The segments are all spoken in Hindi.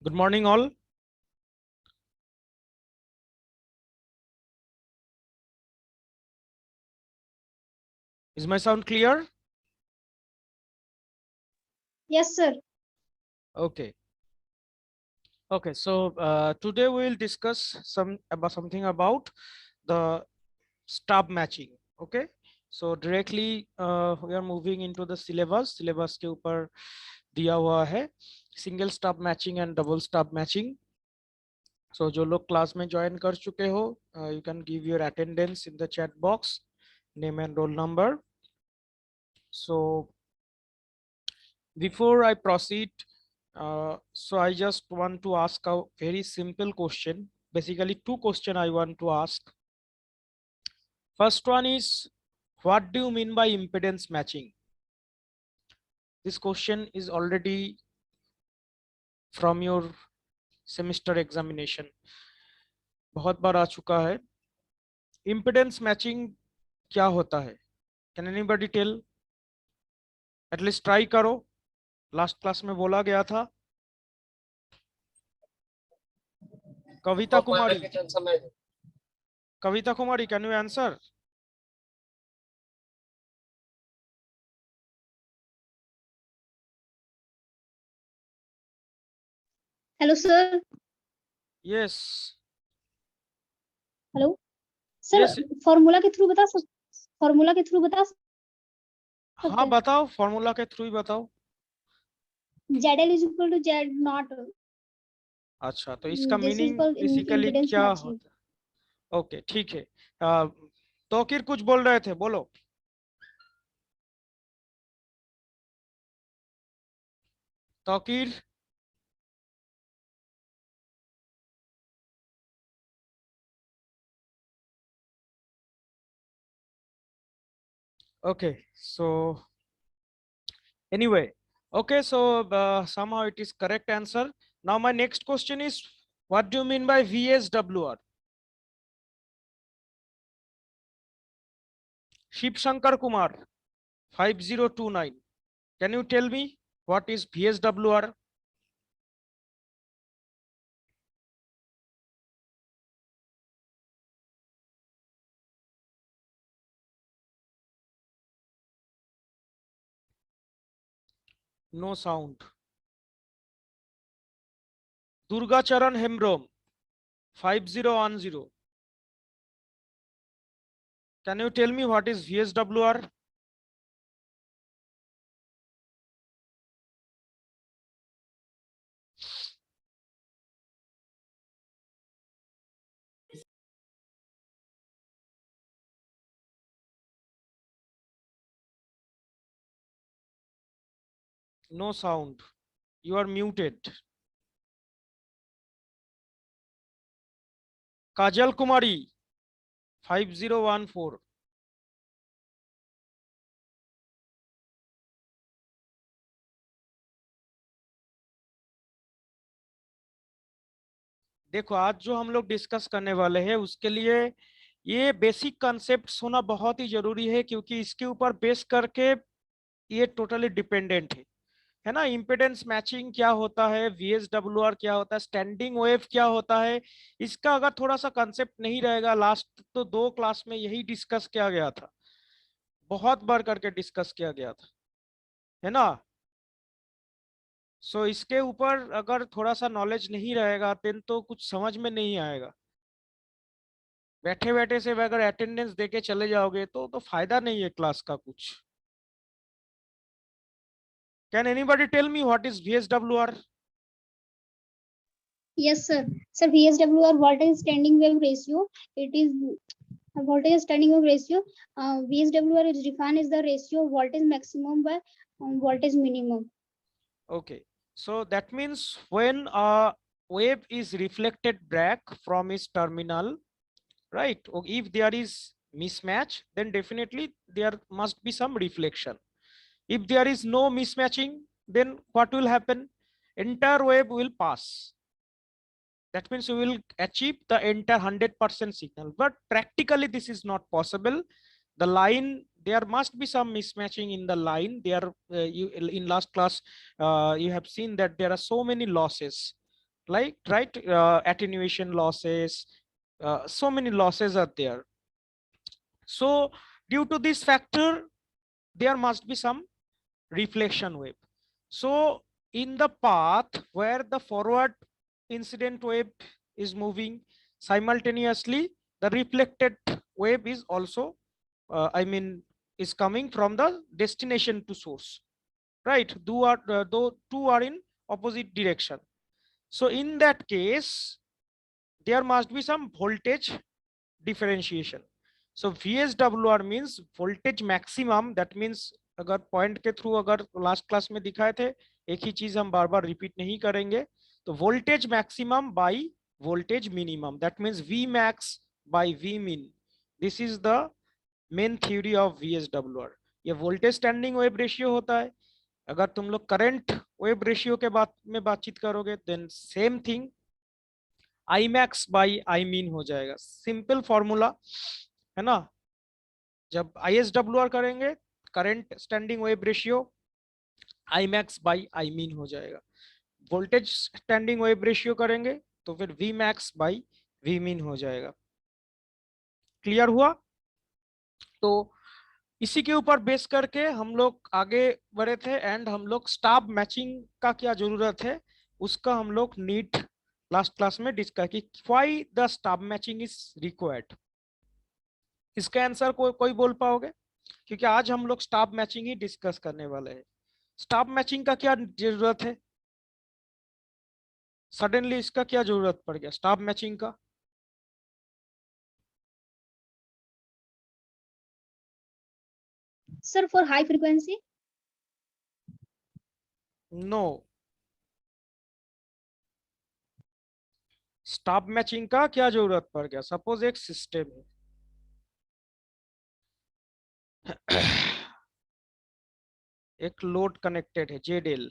Good morning, all. Is my sound clear? Yes, sir. Okay. Okay. So today we will discuss something about the stub matching. Okay. So directly we are moving into the syllabus. Syllabus के ऊपर दिया हुआ है single stub matching and double stub matching. So जो लोग क्लास में ज्वाइन कर चुके हो, you can give your attendance in the chat box, name and roll number. So before I proceed, so I just want to ask a very simple question. Basically, two questions I want to ask. First one is, what do you mean by impedance matching? This question is already from your semester examination. बहुत बार आ चुका है. Impedance matching क्या होता है? Can anybody tell? At least try करो. Last class में बोला गया था. Kavita Kumari. Kavita Kumari, can you answer? Hello, sir. Yes. Hello sir. Yes. Formula के थ्रू बता सकते हाँ हैं. बताओ, फॉर्मूला के थ्रू ही बताओ. ZL is equal to Z naught. अच्छा, तो इसका This is meaning called basically impedance क्या matching. होता है? ओके, ठीक है. तौकीर कुछ बोल रहे थे, बोलो. Tauqeer. okay, so anyway, okay, so somehow it is correct answer. Now my next question is, what do you mean by VSWR? Shiv Shankar Kumar 5029, can you tell me what is VSWR? No sound. Durga Charan Hemrom 5010, can you tell me what is VSWR? No sound. You are muted. Kajal Kumari 5014. देखो, आज जो हम लोग डिस्कस करने वाले हैं उसके लिए ये बेसिक कॉन्सेप्ट्स होना बहुत ही जरूरी है, क्योंकि इसके ऊपर बेस करके ये टोटली डिपेंडेंट है ना. इम्पिडेंस मैचिंग क्या होता है, VSWR क्या होता है, स्टैंडिंग वेव क्या होता है, इसका अगर थोड़ा सा कंसेप्ट नहीं रहेगा, लास्ट तो 2 क्लास में यही डिस्कस किया गया था, बहुत बार करके डिस्कस किया गया था, है ना. सो इसके ऊपर अगर थोड़ा सा नॉलेज नहीं रहेगा देन तो कुछ समझ में नहीं आएगा. बैठे बैठे से अगर अटेंडेंस देके चले जाओगे तो फायदा नहीं है क्लास का कुछ. Can anybody tell me what is VSWR? Yes, sir. Sir, VSWR voltage standing wave ratio. It is voltage standing wave ratio. VSWR is defined as the ratio of voltage maximum by voltage minimum. Okay, so that means when a wave is reflected back from its terminal, right? Or if there is mismatch, then definitely there must be some reflection. If there is no mismatching, then what will happen? Entire wave will pass. That means we will achieve the entire 100% signal, but practically this is not possible. The line, there must be some mismatching in the line. There you in last class you have seen that there are so many losses, like right, attenuation losses, so many losses are there. So due to this factor, there must be some reflection wave. So in the path where the forward incident wave is moving, simultaneously the reflected wave is also I mean is coming from the destination to source, right? Though two are in opposite direction. So in that case, there must be some voltage differentiation. So VSWR means voltage maximum. That means अगर पॉइंट के थ्रू अगर लास्ट क्लास में दिखाए थे, एक ही चीज हम बार बार रिपीट नहीं करेंगे, तो voltage maximum by voltage minimum, that means V max by V min. This is the main theory of VSWR. ये वोल्टेज स्टैंडिंग वेव रेशियो होता है. अगर तुम लोग करंट वेव रेशियो के बात में बातचीत करोगे, then same thing I max by I min हो जाएगा. सिंपल फॉर्मूला है ना. जब ISWR करेंगे, current standing wave ratio I max by I min हो जाएगा. वोल्टेज स्टैंडिंग वेव रेशियो करेंगे तो फिर V max by V min हो जाएगा. क्लियर हुआ? तो इसी के ऊपर बेस करके हम लोग आगे बढ़े थे एंड हम लोग स्टाफ मैचिंग का क्या जरूरत है उसका हम लोग नीड लास्ट क्लास में डिस्कस की. Why the staff matching is required. इसका आंसर कोई बोल पाओगे? क्योंकि आज हम लोग स्टाफ मैचिंग ही डिस्कस करने वाले हैं. स्टाफ मैचिंग का क्या जरूरत है? सडनली इसका क्या जरूरत पड़ गया स्टाफ मैचिंग का? Sir, for high frequency. No. Stub matching का क्या जरूरत पड़ गया? सपोज एक सिस्टम है, एक लोड कनेक्टेड है जेडेल,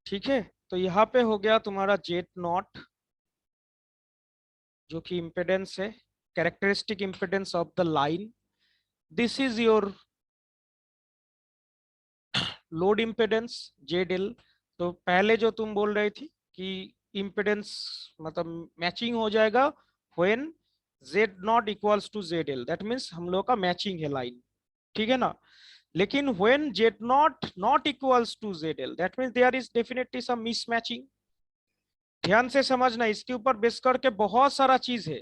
ठीक है. तो यहाँ पे हो गया तुम्हारा जेड नॉट, जो कि इम्पिडेंस है, characteristic impedance of the line. This is your load impedance जेडेल. तो पहले जो तुम बोल रही थी कि इम्पिडेंस मतलब मैचिंग हो जाएगा when Z naught equals to Z L, that means हम लोग का मैचिंग है लाइन, ठीक है ना. लेकिन when Z naught not equals to Z L, that means there is definitely some mismatching. ध्यान से समझना, इसके ऊपर बेस करके बहुत सारा चीज है,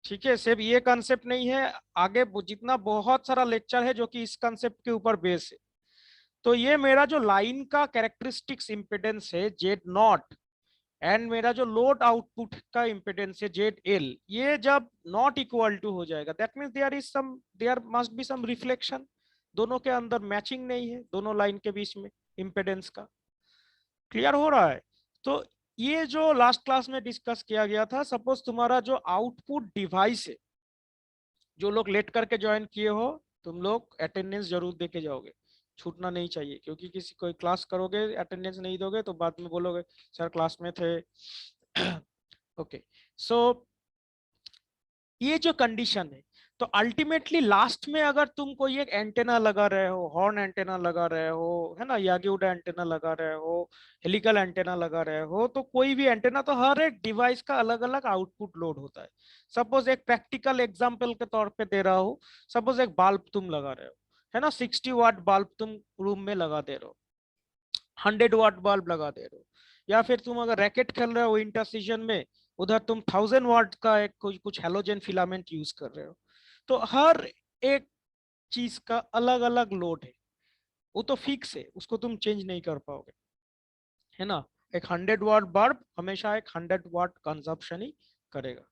ठीक है. सिर्फ ये कंसेप्ट नहीं है, आगे जितना बहुत सारा लेक्चर है जो कि इस कंसेप्ट के ऊपर बेस है. तो ये मेरा जो लाइन का कैरेक्टरिस्टिक्स इंपेडेंस है जेड नॉट, एंड मेरा जो लोड आउटपुट का इंपेडेंस है जेड एल, ये जब नॉट इक्वल टू हो जाएगा, that means there must be some reflection. दोनों के अंदर मैचिंग नहीं है, दोनों लाइन के बीच में इंपेडेंस का. क्लियर हो रहा है? तो ये जो लास्ट क्लास में डिस्कस किया गया था, सपोज तुम्हारा जो आउटपुट डिवाइस है, जो लोग लेट करके ज्वाइन किए हो, तुम लोग अटेंडेंस जरूर देके जाओगे, छूटना नहीं चाहिए. क्योंकि किसी कोई क्लास करोगे अटेंडेंस नहीं दोगे तो बाद में बोलोगे सर क्लास में थे. ओके. सो ये जो कंडीशन है, तो अल्टीमेटली लास्ट में अगर तुम कोई एक एंटेना लगा रहे हो, हॉर्न एंटेना लगा रहे हो, है ना, यागी-उडा एंटेना लगा रहे हो, हेलिकल एंटेना लगा रहे हो, तो कोई भी एंटेना, तो हर एक डिवाइस का अलग अलग आउटपुट लोड होता है. सपोज एक प्रैक्टिकल एग्जांपल के तौर पे दे रहा हूँ. सपोज एक बल्ब तुम लगा रहे हो, है ना, 60 वाट बल्ब तुम रूम में लगा दे रहे हो, 100 वाट बल्ब लगा दे रहे हो, या फिर तुम अगर रैकेट खेल रहे हो विंटर सीजन में, उधर तुम 1000 वाट का एक कुछ हेलोजन फिलामेंट यूज कर रहे हो. तो हर एक चीज का अलग अलग लोड है, वो तो फिक्स है, उसको तुम चेंज नहीं कर पाओगे, है ना. एक 100 वाट बल्ब हमेशा एक 100 वाट कंजप्शन ही करेगा.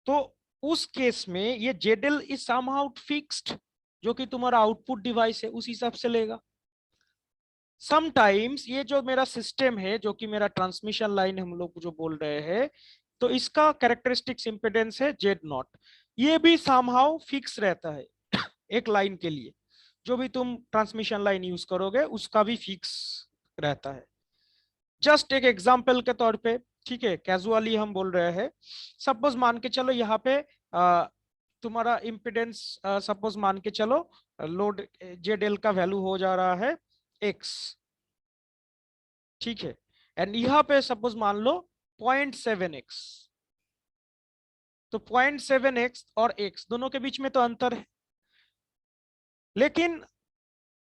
तो उस केस में ये जेडल इज समहाउ फिक्स्ड, जो कि तुम्हारा आउटपुट डिवाइस है उस हिसाब से लेगा. समटाइम्स ये जो मेरा सिस्टम है, जो कि मेरा ट्रांसमिशन लाइन हम लोग जो बोल रहे हैं, तो इसका कैरेक्टरिस्टिक्स इंपेडेंस है जेड नॉट. ये भी समहाउ फिक्स रहता है एक लाइन के लिए, जो भी तुम ट्रांसमिशन लाइन यूज करोगे उसका भी फिक्स रहता है. जस्ट एक एग्जांपल के तौर पे, ठीक है, कैजुअली हम बोल रहे हैं. सपोज मान के चलो यहाँ पे तुम्हारा इम्पिडेंस सपोज मान के चलो लोड जेड एल का वैल्यू हो जा रहा है x, ठीक है, एंड यहाँ पे सपोज मान लो 0.7x, तो 0.7x और x दोनों के बीच में तो अंतर है, लेकिन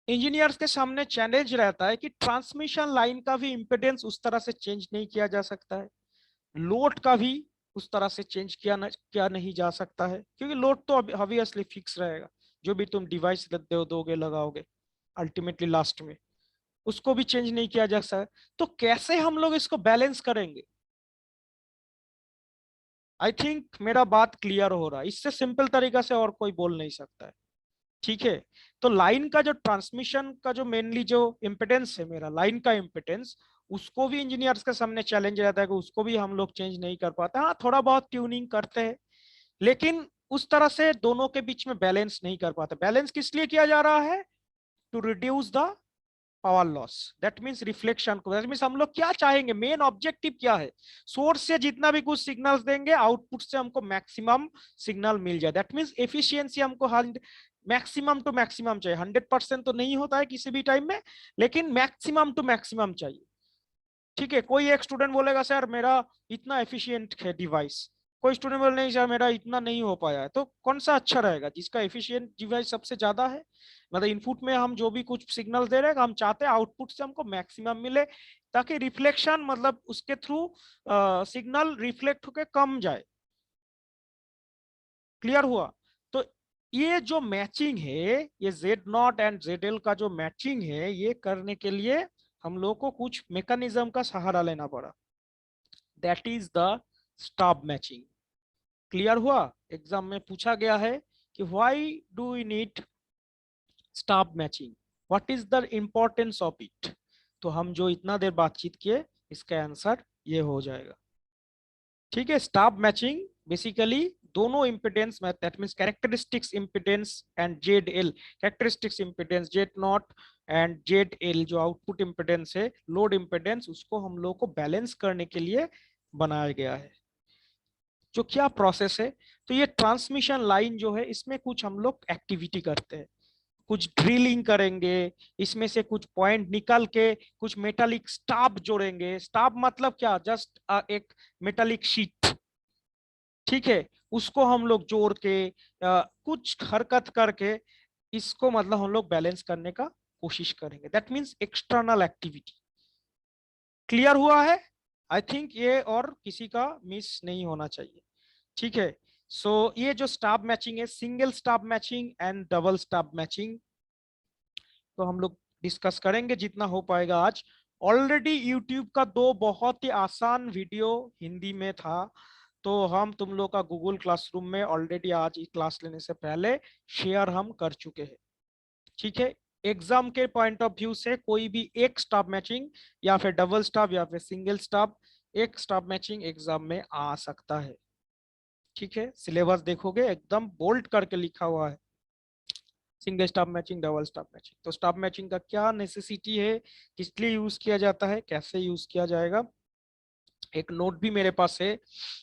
इंजीनियर्स के सामने चैलेंज रहता है कि ट्रांसमिशन लाइन का भी इम्पिडेंस उस तरह से चेंज नहीं किया जा सकता है, लोड का भी उस तरह से चेंज किया नहीं जा सकता है, क्योंकि लोड तो ऑब्वियसली फिक्स रहेगा, जो भी तुम डिवाइस दोगे लगाओगे अल्टीमेटली लास्ट में उसको भी चेंज नहीं किया जा सकता। तो कैसे हम लोग इसको बैलेंस करेंगे? आई थिंक मेरा बात क्लियर हो रहा है, इससे सिंपल तरीका से और कोई बोल नहीं सकता है, ठीक है। तो लाइन का जो ट्रांसमिशन का जो मेनली जो इम्पिडेंस है, मेरा लाइन का इम्पिडेंस, उसको भी इंजीनियर्स के सामने चैलेंज रहता है कि उसको भी हम लोग चेंज नहीं कर पाते। हाँ, थोड़ा बहुत ट्यूनिंग करते हैं, लेकिन उस तरह से दोनों के बीच में बैलेंस नहीं कर पाते। बैलेंस किस लिए किया जा रहा है? To reduce the power loss, that means reflection को। दैट मीन्स हम लोग क्या चाहेंगे, मेन ऑब्जेक्टिव क्या है? सोर्स से जितना भी कुछ सिग्नल्स देंगे, आउटपुट से हमको मैक्सिमम सिग्नल मिल जाए। दैट मीन्स एफिशिएंसी हमको मैक्सिमम टू मैक्सिमम चाहिए। 100% तो नहीं होता है किसी भी टाइम में, लेकिन मैक्सिमम टू मैक्सिमम चाहिए, ठीक है। कोई एक स्टूडेंट बोलेगा सर मेरा इतना एफिशिएंट है डिवाइस, कोई स्टूडेंट बोले नहीं सर मेरा इतना नहीं हो पाया है। तो कौन सा अच्छा रहेगा? जिसका एफिशिएंट डिवाइस सबसे ज्यादा है। मतलब इनपुट में हम जो भी कुछ सिग्नल दे रहे हैं, हम चाहते हैं आउटपुट से हमको मैक्सिमम मिले, ताकि रिफ्लेक्शन मतलब उसके थ्रू सिग्नल रिफ्लेक्ट होके कम जाए। क्लियर हुआ? तो ये जो मैचिंग है, ये Z0 एंड ZL का जो मैचिंग है, ये करने के लिए हम लोग को कुछ मैकेनिज्म का सहारा लेना पड़ा, that is the stub matching. Clear हुआ? एग्जाम में पूछा गया है कि why do we need stub matching, what is the importance of it. तो हम जो इतना देर बातचीत किए, इसका आंसर ये हो जाएगा, ठीक है। स्टॉप मैचिंग बेसिकली दोनों इम्पिडेंस में, that means characteristics impedance and Z L, characteristics impedance Z naught and Z L, जो आउटपुट इम्पिडेंस है, लोड इम्पिडेंस, उसको हम लोग को बैलेंस करने के लिए बनाया गया है। जो क्या प्रोसेस है, तो ये ट्रांसमिशन लाइन जो है, इसमें कुछ हम लोग एक्टिविटी करते हैं, कुछ ड्रिलिंग करेंगे, इसमें से कुछ पॉइंट निकाल के कुछ मेटालिक स्टाफ जोड़ेंगे। स्टाफ मतलब क्या? जस्ट एक मेटालिक शीट, ठीक है, उसको हम लोग जोड़ के कुछ हरकत करके इसको मतलब हम लोग बैलेंस करने का कोशिश करेंगे। That means external activity. Clear हुआ है? आई थिंक ये और किसी का मिस नहीं होना चाहिए, ठीक है। सो ये जो स्टाफ मैचिंग है, single stub matching and double stub matching, तो हम लोग डिस्कस करेंगे जितना हो पाएगा आज। ऑलरेडी यूट्यूब का 2 बहुत ही आसान वीडियो हिंदी में था, तो हम तुम लोग का गूगल क्लासरूम में ऑलरेडी आज क्लास लेने से पहले शेयर हम कर चुके हैं, ठीक है। एग्जाम के पॉइंट ऑफ व्यू से कोई भी एक स्टाफ मैचिंग या फिर डबल स्टाफ या फिर सिंगल स्टाफ, एक स्टाफ मैचिंग एग्जाम में आ सकता है, ठीक है। सिलेबस देखोगे एकदम बोल्ड करके लिखा हुआ है, single stub matching, double stub matching. तो स्टाफ मैचिंग का क्या नेसेसिटी है, किस लिए यूज किया जाता है, कैसे यूज किया जाएगा, एक नोट भी मेरे पास है,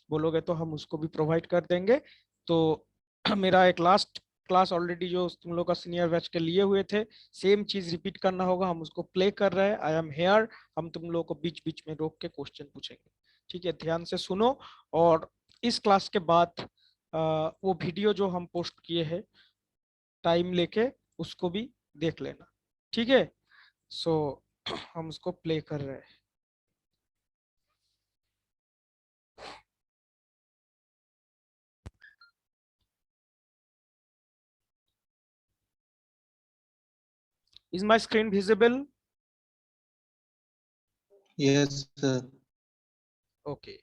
बोलोगे तो हम उसको भी प्रोवाइड कर देंगे। तो मेरा एक लास्ट क्लास ऑलरेडी जो तुम लोग का सीनियर बैच के लिए हुए थे, सेम चीज रिपीट करना होगा, हम उसको प्ले कर रहे हैं। आई एम हेयर, हम तुम लोग को बीच बीच में रोक के क्वेश्चन पूछेंगे, ठीक है। ध्यान से सुनो, और इस क्लास के बाद वो वीडियो जो हम पोस्ट किए हैं टाइम लेके, उसको भी देख लेना, ठीक है। सो हम उसको प्ले कर रहे हैं। Is my screen visible? Yes sir. Okay,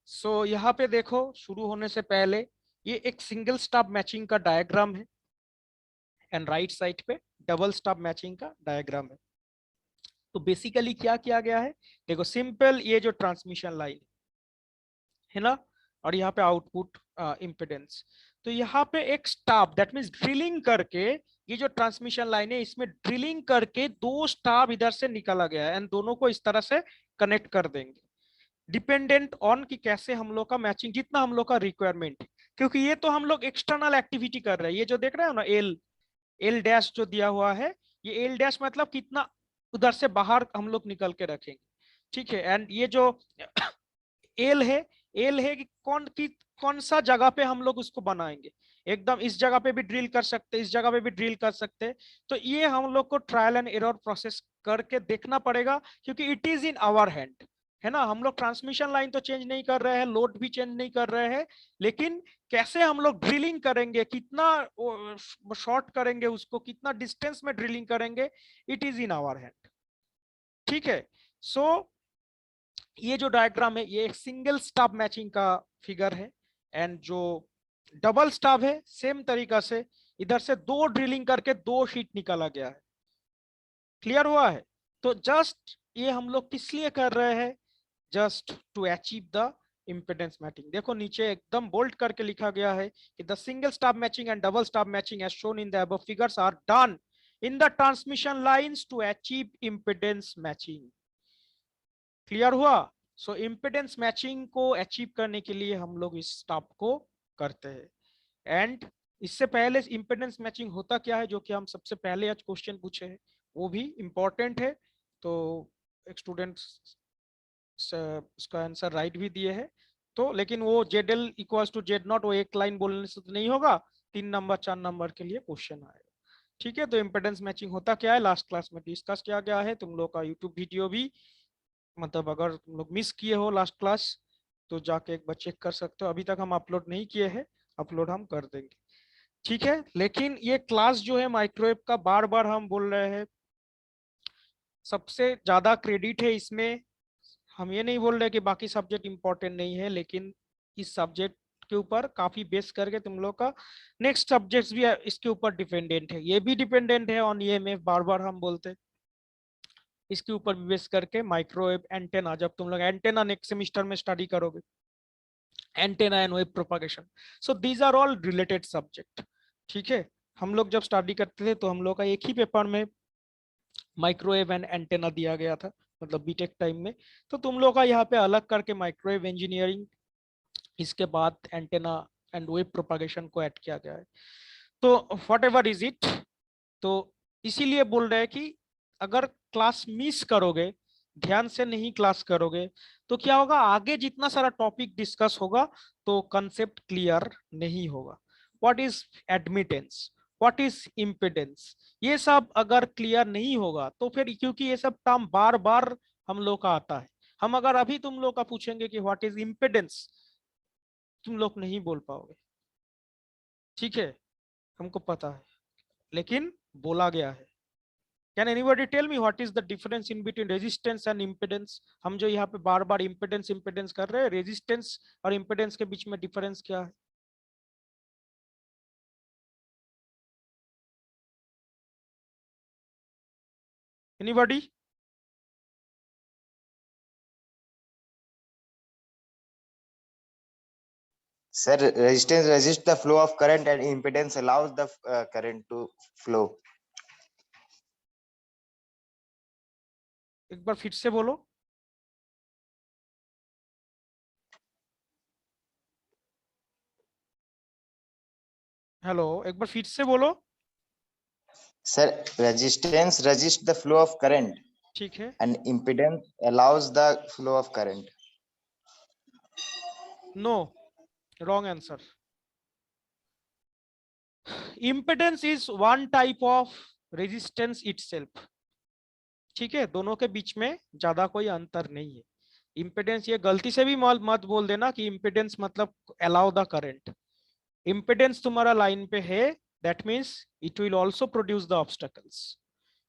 so यहाँ पे देखो, शुरू होने से पहले ये एक सिंगल स्टाफ मैचिंग का डायग्राम है, एंड राइट साइड पे डबल स्टाफ मैचिंग का डायग्राम है। तो बेसिकली क्या किया गया है, देखो सिंपल, ये जो ट्रांसमिशन लाइन है ना, और यहाँ पे आउटपुट इम्पिडेंस, तो यहाँ पे एक स्टाफ, दैट मीन्स ड्रिलिंग करके, ये जो ट्रांसमिशन लाइन है इसमें ड्रिलिंग करके 2 स्टाफ इधर से निकाला गया है, एंड दोनों को इस तरह से कनेक्ट कर देंगे, डिपेंडेंट ऑन कि कैसे हम लोग का मैचिंग, जितना हम लोग का रिक्वायरमेंट है। क्योंकि ये तो हम लोग एक्सटर्नल एक्टिविटी कर रहे हैं। ये जो देख रहे हो ना एल डैश जो दिया हुआ है, ये एल डैश मतलब कितना उधर से बाहर हम लोग निकल के रखेंगे, ठीक है। एंड ये जो एल है, एल है कि कौन सा जगह पे हम लोग उसको बनाएंगे। एकदम इस जगह पे भी ड्रिल कर सकते, इस जगह पे भी ड्रिल कर सकते। तो ये हम लोग को ट्रायल एंड एरर प्रोसेस करके देखना पड़ेगा, क्योंकि it is in our hand, है ना। हम लोग ट्रांसमिशन लाइन तो चेंज नहीं कर रहे हैं, लोड भी चेंज नहीं कर रहे हैं, लेकिन कैसे हम लोग ड्रिलिंग करेंगे, कितना शॉर्ट करेंगे उसको, कितना डिस्टेंस में ड्रिलिंग करेंगे, it is in our hand, ठीक है। सो ये जो डायग्राम है ये एक सिंगल स्टब मैचिंग का फिगर है। एंड जो डबल स्टब है सेम तरीका से इधर से दो ड्रिलिंग करके दो शीट निकाला गया है। क्लियर हुआ है? तो जस्ट ये हम लोग किस लिए कर रहे हैं, just to achieve the impedance matching। देखो नीचे एकदम बोल्ड करके लिखा गया है कि the single stub matching and double stub matching as shown in the above figures are done in the transmission lines to achieve impedance matching. Clear हुआ? सो impedance मैचिंग को अचीव करने के लिए हम लोग इस स्टब को करते हैं। एंड इससे पहले impedance मैचिंग होता क्या है, जो कि हम सबसे पहले आज क्वेश्चन पूछे हैं, वो भी इंपॉर्टेंट है। तो एक स्टूडेंट उसका आंसर राइट भी दिए है। तो लेकिन वो Z L equals to Z naught, वो एक लाइन बोलने से तो नहीं होगा, 3 नंबर 4 नंबर के लिए क्वेश्चन आएगा, ठीक है। तो इम्पेडेंस मैचिंग होता क्या है, लास्ट क्लास में डिस्कस किया गया है। तुम लोग का यूट्यूब वीडियो भी, मतलब अगर तुम लोग मिस किए हो लास्ट क्लास तो जाके एक बार चेक कर सकते हो। अभी तक हम अपलोड नहीं किए हैं, अपलोड हम कर देंगे, ठीक है। लेकिन ये क्लास जो है माइक्रोवेव का, बार बार हम बोल रहे हैं, सबसे ज्यादा क्रेडिट है इसमें। हम ये नहीं बोल रहे कि बाकी सब्जेक्ट इंपॉर्टेंट नहीं है, लेकिन इस सब्जेक्ट के ऊपर काफी बेस करके तुम लोग का नेक्स्ट सब्जेक्ट्स भी इसके ऊपर डिपेंडेंट है। ये भी डिपेंडेंट है ऑन ईएमएफ, बार बार हम बोलते हैं। इसके ऊपर भी बेस करके माइक्रोवेव एंटेना, जब तुम लोग एंटेना नेक्स्ट सेमिस्टर में स्टडी करोगे, antenna and wave propagation, so these are all related subject, ठीक है। हम लोग जब स्टडी करते थे तो हम लोग का एक ही पेपर में माइक्रोवेव एंड एंटेना दिया गया था, मतलब बीटेक टाइम में। तो तुम लोग का यहाँ पे अलग करके माइक्रोवेव इंजीनियरिंग, इसके बाद एंटेना एंड वेव प्रोपागेशन को ऐड किया गया है। तो व्हाट एवर इज इट, तो इसीलिए बोल रहे हैं कि अगर क्लास मिस करोगे, ध्यान से नहीं क्लास करोगे, तो क्या होगा, आगे जितना सारा टॉपिक डिस्कस होगा तो कंसेप्ट क्लियर नहीं होगा। What is admittance, what is impedance, ये सब अगर क्लियर नहीं होगा तो फिर, क्योंकि ये सब टर्म बार बार हम लोग का आता है, हम अगर अभी तुम लोग का पूछेंगे कि व्हाट इज इम्पिडेंस, तुम लोग नहीं बोल पाओगे, ठीक है। हमको पता है, लेकिन बोला गया है। Can anybody tell me what is the difference in between resistance and impedance? हम जो यहाँ पे बार बार इम्पिडेंस इम्पिडेंस कर रहे हैं, रेजिस्टेंस और इम्पिडेंस के बीच में डिफरेंस क्या है? Anybody? Sir, resistance resists the flow of current and impedance allows the current to flow. एक बार फिर से बोलो। हेलो, एक बार फिर से बोलो। Sir, resistance resists the flow of current ठीक है। and impedance allows the flow of current. No, wrong answer. Impedance is one type of resistance itself, ठीक है। दोनों के बीच में ज्यादा कोई अंतर नहीं है। इम्पिडेंस, ये गलती से भी मत बोल देना कि इम्पिडेंस मतलब अलाउ द करंट। इम्पिडेंस तुम्हारा लाइन पे है, that means it will also produce the obstacles,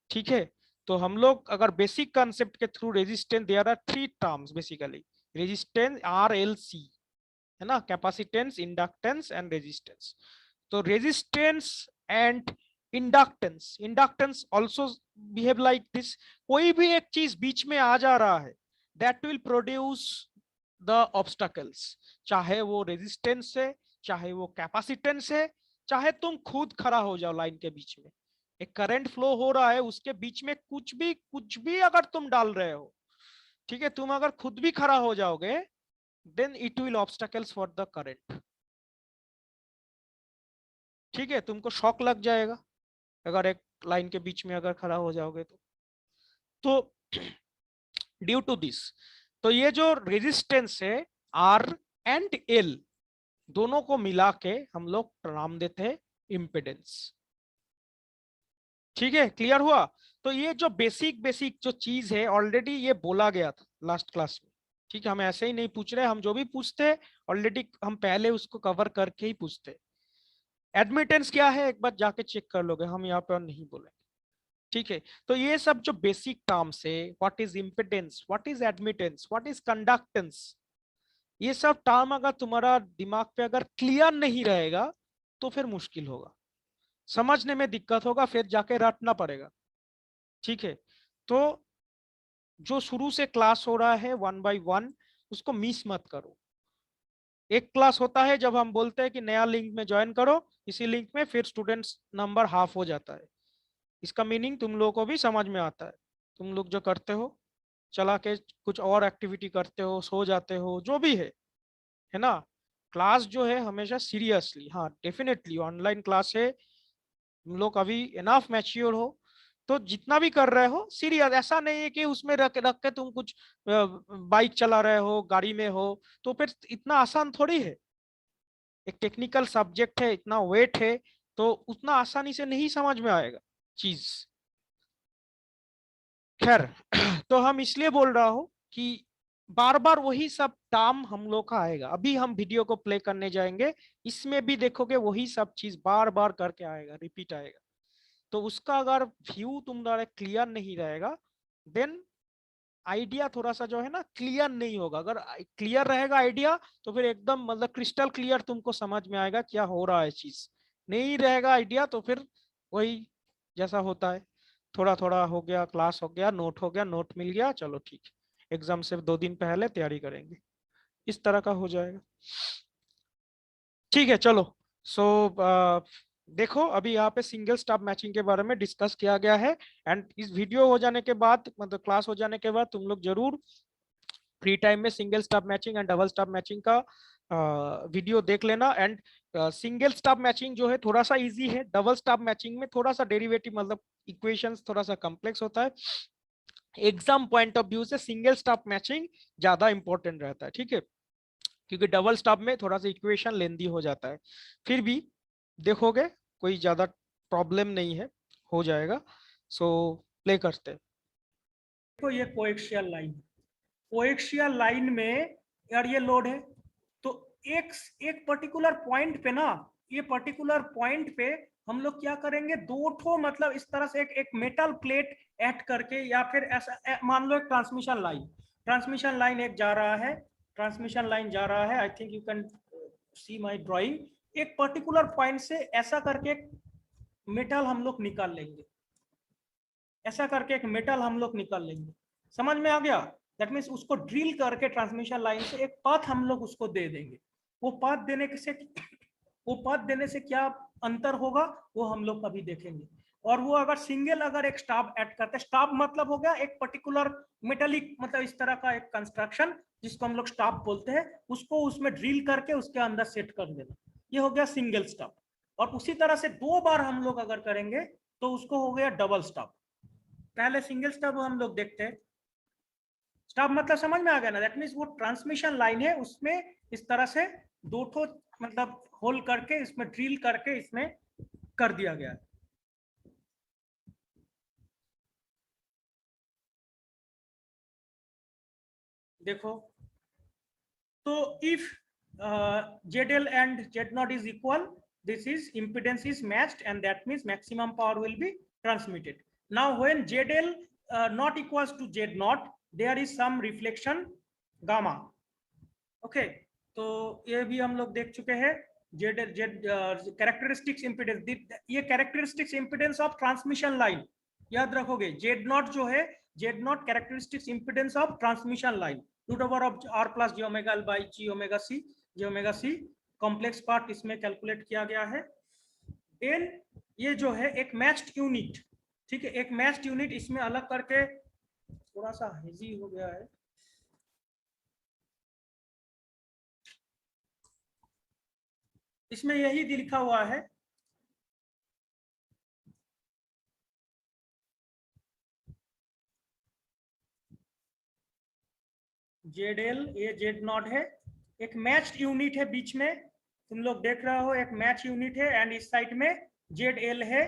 ठीक है। तो हम लोग अगर बेसिक कंसेप्ट के through, resistance, there are 3 terms basically, resistance RLC, है ना, कैपेसिटेंस, इंडक्टेंस एंड रेजिस्टेंस। तो resistance and inductance, inductance also behave like this. कोई भी एक चीज बीच में आ जा रहा है, that will produce the obstacles, चाहे वो रेजिस्टेंस है, चाहे वो कैपेसिटेंस है, चाहे तुम खुद खड़ा हो जाओ लाइन के बीच में, एक करंट फ्लो हो रहा है, उसके बीच में कुछ भी अगर तुम डाल रहे हो, ठीक है, तुम अगर खुद भी खड़ा हो जाओगे, then it will obstacles for the current, ठीक है, तुमको शॉक लग जाएगा अगर एक लाइन के बीच में अगर खड़ा हो जाओगे तो ड्यू टू दिस, तो ये जो रेजिस्टेंस है आर एंड एल दोनों को मिला के हम लोग नाम देते हैं इम्पिडेंस। ठीक है, क्लियर हुआ? तो ये जो बेसिक बेसिक जो चीज है ऑलरेडी ये बोला गया था लास्ट क्लास में। ठीक है, हम ऐसे ही नहीं पूछ रहे, हम जो भी पूछते हैं ऑलरेडी हम पहले उसको कवर करके ही पूछते हैं। एडमिटेंस क्या है एक बार जाके चेक कर लोगे, हम यहाँ पे और नहीं बोलेंगे। ठीक है, तो ये सब जो बेसिक टर्म्स है, what is impedance, what is admittance, what is conductance, ये सब टर्म अगर तुम्हारा दिमाग पे अगर क्लियर नहीं रहेगा तो फिर मुश्किल होगा, समझने में दिक्कत होगा, फिर जाके रटना पड़ेगा। ठीक है, तो जो शुरू से क्लास हो रहा है 1 by 1 उसको मिस मत करो। एक क्लास होता है जब हम बोलते हैं कि नया लिंक में ज्वाइन करो, इसी लिंक में फिर स्टूडेंट्स नंबर हाफ हो जाता है। इसका मीनिंग तुम लोगों को भी समझ में आता है। तुम लोग जो करते हो, चला के कुछ और एक्टिविटी करते हो, सो जाते हो, जो भी है ना। क्लास जो है हमेशा सीरियसली, हाँ डेफिनेटली ऑनलाइन क्लास है, तुम लोग अभी इनफ मैच्योर हो तो जितना भी कर रहे हो सीरियस, ऐसा नहीं है कि उसमें रख रख के तुम कुछ बाइक चला रहे हो, गाड़ी में हो, तो फिर इतना आसान थोड़ी है। एक टेक्निकल सब्जेक्ट है, इतना वेट है, तो उतना आसानी से नहीं समझ में आएगा चीज। खैर तो हम इसलिए बोल रहा हूं कि बार बार वही सब टर्म हम लोग का आएगा। अभी हम वीडियो को प्ले करने जाएंगे, इसमें भी देखोगे वही सब चीज बार बार करके आएगा, रिपीट आएगा। तो उसका अगर व्यू तुम्हारा क्लियर नहीं रहेगा देन आइडिया थोड़ा सा जो है ना क्लियर नहीं होगा। अगर क्लियर रहेगा आइडिया तो फिर एकदम मतलब क्रिस्टल क्लियर तुमको समझ में आएगा क्या हो रहा है चीज। नहीं रहेगा आइडिया तो फिर वही जैसा होता है, थोड़ा थोड़ा हो गया, क्लास हो गया, नोट हो गया, नोट मिल गया, चलो ठीक है, एग्जाम से 2 दिन पहले तैयारी करेंगे, इस तरह का हो जाएगा। ठीक है, चलो। सो देखो अभी यहाँ पे सिंगल स्टॉप मैचिंग के बारे में डिस्कस किया गया है। एंड इस वीडियो हो जाने के बाद, मतलब क्लास हो जाने के बाद, तुम लोग जरूर फ्री टाइम में single stop matching and double stop matching का वीडियो देख लेना। एंड सिंगल स्टॉप मैचिंग जो है थोड़ा सा इजी है, डबल स्टॉप मैचिंग में थोड़ा सा डेरिवेटिव मतलब इक्वेशंस थोड़ा सा कॉम्प्लेक्स होता है। एग्जाम पॉइंट ऑफ व्यू से सिंगल स्टॉप मैचिंग ज्यादा इंपॉर्टेंट रहता है। ठीक है, क्योंकि डबल स्टॉप में थोड़ा सा इक्वेशन लेंदी हो जाता है। फिर भी देखोगे कोई ज्यादा प्रॉब्लम नहीं है, हो जाएगा। सो प्ले करते हैं। देखो ये कोएक्सियल लाइन, कोएक्सियल लाइन में यार ये लोड है, तो एक एक पर्टिकुलर पॉइंट पे ना, ये पर्टिकुलर पॉइंट पे हम लोग क्या करेंगे, दो ठो मतलब इस तरह से एक मेटल प्लेट ऐड करके, या फिर ऐसा मान लो एक ट्रांसमिशन लाइन एक जा रहा है, ट्रांसमिशन लाइन जा रहा है, I think you can see my drawing. एक पर्टिकुलर पॉइंट से ऐसा करके एक मेटल हम लोग निकाल लेंगे, ऐसा करके एक मेटल हम लोग निकाल लेंगे। समझ में आ गया? दैट मीन्स उसको ड्रिल करके ट्रांसमिशन लाइन से एक पाथ हम लोग उसको दे देंगे। वो पाथ देने से क्या अंतर होगा वो हम लोग अभी देखेंगे। और वो अगर सिंगल अगर एक स्टॉप ऐड करते हैं, स्टॉप मतलब हो गया एक पर्टिकुलर मेटेलिक मतलब इस तरह का एक कंस्ट्रक्शन जिसको हम लोग स्टॉप बोलते हैं, उसको उसमें ड्रिल करके उसके अंदर सेट कर देना, ये हो गया सिंगल स्टॉप। और उसी तरह से 2 बार हम लोग अगर करेंगे तो उसको हो गया डबल स्टॉप। पहले सिंगल स्टॉप हम लोग देखते हैं। स्टॉप मतलब समझ में आ गया ना, दैट मीन्स वो ट्रांसमिशन लाइन है, उसमें इस तरह से 2 ठो मतलब होल करके इसमें ड्रिल करके इसमें कर दिया गया। देखो तो if ZL and Z0 is equal, this is impedance is matched, and that means maximum power will be transmitted. Now when ZL not equals to Z0, there is some reflection gamma. Okay, तो ये भी हम लोग देख चुके हैं। जेड कैरेक्टरिस्टिक्स इम्पीडेंस, ये characteristics impedance of transmission line याद रखोगे। जेड नॉट जो है, Z naught characteristics impedance of transmission line, root over of r plus j omega L by j omega C complex part इसमें कैलकुलेट किया गया है। देन ये जो है एक मैच्ड यूनिट, ठीक है, एक मैच्ड यूनिट इसमें अलग करके, थोड़ा सा हेजी हो गया है, इसमें यही लिखा हुआ है जेड एल, ये जेड नॉट है, एक मैच्ड यूनिट है बीच में, तुम लोग देख रहे हो एक मैच यूनिट है, एंड इस साइड में जेड एल है,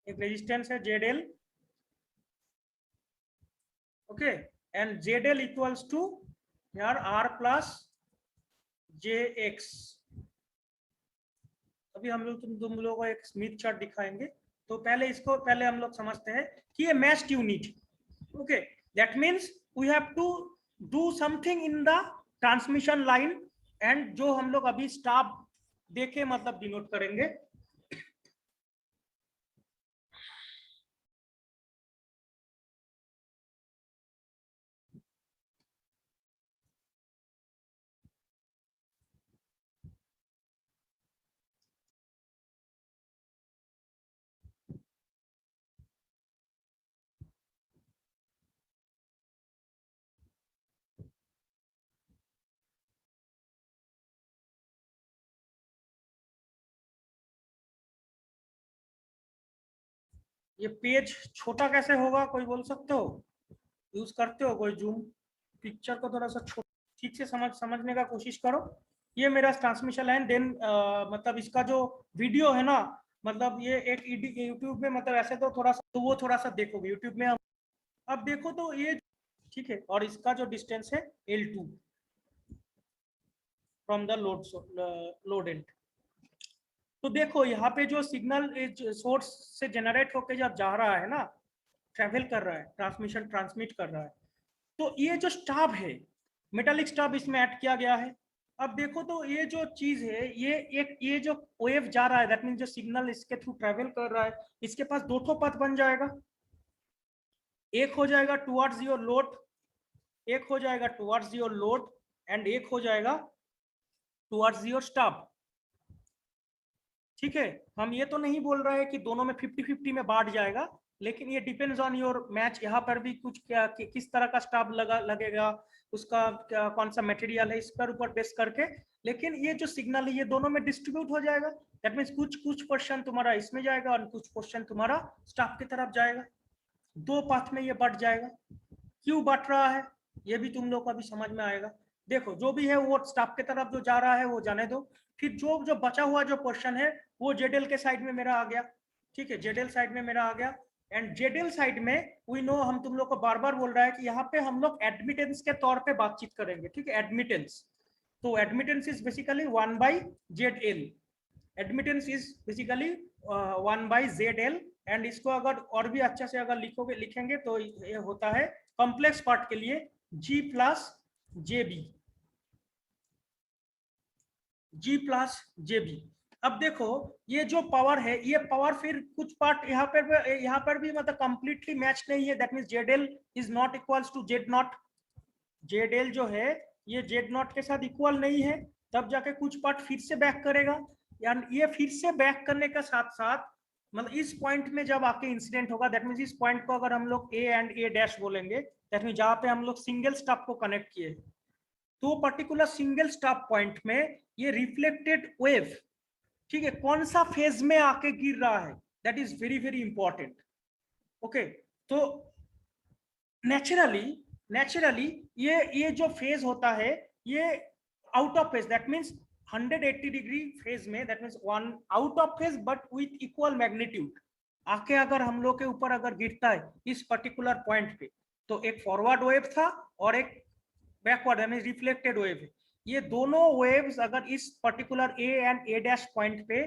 एक रेजिस्टेंस है Z L, okay, and Z L equals to यार आर प्लस जे एक्स। अभी हम लोग तुम लोगों को एक स्मिथ चार्ट दिखाएंगे, तो पहले हम लोग समझते हैं कि ये matched unit, okay, that means we have to do something in the transmission line, and जो हम लोग अभी स्टाफ देके मतलब डिनोट करेंगे। ये पेज छोटा कैसे होगा, कोई बोल सकते हो? यूज करते हो कोई जूम? पिक्चर को थोड़ा सा ठीक से समझने का कोशिश करो। ये मेरा ट्रांसमिशन लाइन, देन मतलब इसका जो वीडियो है ना, मतलब ये एक यूट्यूब में, मतलब ऐसे तो थोड़ा सा, तो वो थोड़ा सा देखोगे यूट्यूब में। अब देखो तो ये ठीक है, और इसका जो डिस्टेंस है L2 from the load and. तो देखो यहाँ पे जो सिग्नल सोर्स से जनरेट होके जब जा रहा है ना, ट्रेवल कर रहा है, ट्रांसमिट कर रहा है, तो ये जो स्टाफ है, मेटालिक स्टाफ इसमें ऐड किया गया है। अब देखो तो ये जो चीज है, ये जो वेव जा रहा है, दैट मीन जो सिग्नल इसके थ्रू ट्रेवल कर रहा है, इसके पास दो ठो पथ बन जाएगा, एक हो जाएगा टुवर्ड्स योर लोड, एक हो जाएगा टुवर्ड्स योर लोड, एंड एक हो जाएगा टुवर्ड्स योर स्टाफ। ठीक है, हम ये तो नहीं बोल रहे हैं कि दोनों में 50-50 में बांट जाएगा, लेकिन ये डिपेंड्स ऑन योर मैच। यहाँ पर भी कुछ क्या किस तरह का स्टाफ लगेगा, उसका कौन सा मटेरियल है, इस पर ऊपर बेस करके, लेकिन ये जो सिग्नल है ये दोनों में डिस्ट्रीब्यूट हो जाएगा। दैट मीन्स कुछ पोर्शन तुम्हारा इसमें जाएगा और कुछ पोर्शन तुम्हारा स्टाफ की तरफ जाएगा, दो पाथ में ये बट जाएगा। क्यों बट रहा है ये भी तुम लोग को अभी समझ में आएगा। देखो जो भी है वो स्टाफ की तरफ जो जा रहा है वो जाने दो, फिर जो बचा हुआ जो पोर्शन है वो जेडएल के साइड में मेरा आ गया। ठीक है, जेडएल साइड में मेरा आ गया, एंड जेडएल साइड में वी नो, हम तुम लोग को बार बार बोल रहा है कि यहाँ पे हम लोग एडमिटेंस के तौर पे बातचीत करेंगे। ठीक है, एडमिटेंस, तो admittance is basically 1/ZL, admittance is basically 1/ZL, and इसको अगर और भी अच्छा से अगर लिखेंगे तो ये होता है कॉम्प्लेक्स पार्ट के लिए G प्लस JB। अब देखो ये जो पावर है, ये पावर फिर कुछ पार्ट यहाँ पर भी मतलब कंप्लीटली मैच नहीं है। That means ZL is not equals to Z0। ZL जो है ये Z0 के साथ इक्वल नहीं है, तब जाके कुछ पार्ट फिर से बैक करेगा। यानी ये फिर से बैक करने का साथ साथ मतलब इस पॉइंट में जब आके इंसिडेंट होगा, दैट मींस इस पॉइंट को अगर हम लोग A एंड A' बोलेंगे, दैट मींस जहां पे हम लोग सिंगल स्टॉप को कनेक्ट किए, तो पर्टिकुलर सिंगल स्टॉप पॉइंट में ये रिफ्लेक्टेड वेव, ठीक है, कौन सा फेज में आके गिर रहा है, that is very very important. Okay, तो नेचुरली ये जो फेज होता है ये out of phase, that means 180 degree phase में, that means one out of phase but with equal magnitude आके अगर हम लोग के ऊपर अगर गिरता है इस पर्टिकुलर पॉइंट पे, तो एक फॉरवर्ड वेव था और एक बैकवर्ड यानी रिफ्लेक्टेड वेव है। ये दोनों वेव्स अगर इस particular A and A' point पे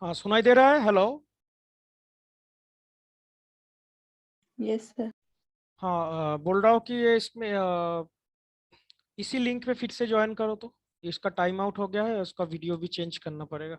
हाँ सुनाई दे रहा है? Hello, yes sir. हाँ बोल रहा हूँ कि ये इसमें इसी लिंक पे फिर से ज्वाइन करो, तो इसका टाइम आउट हो गया है, उसका वीडियो भी चेंज करना पड़ेगा।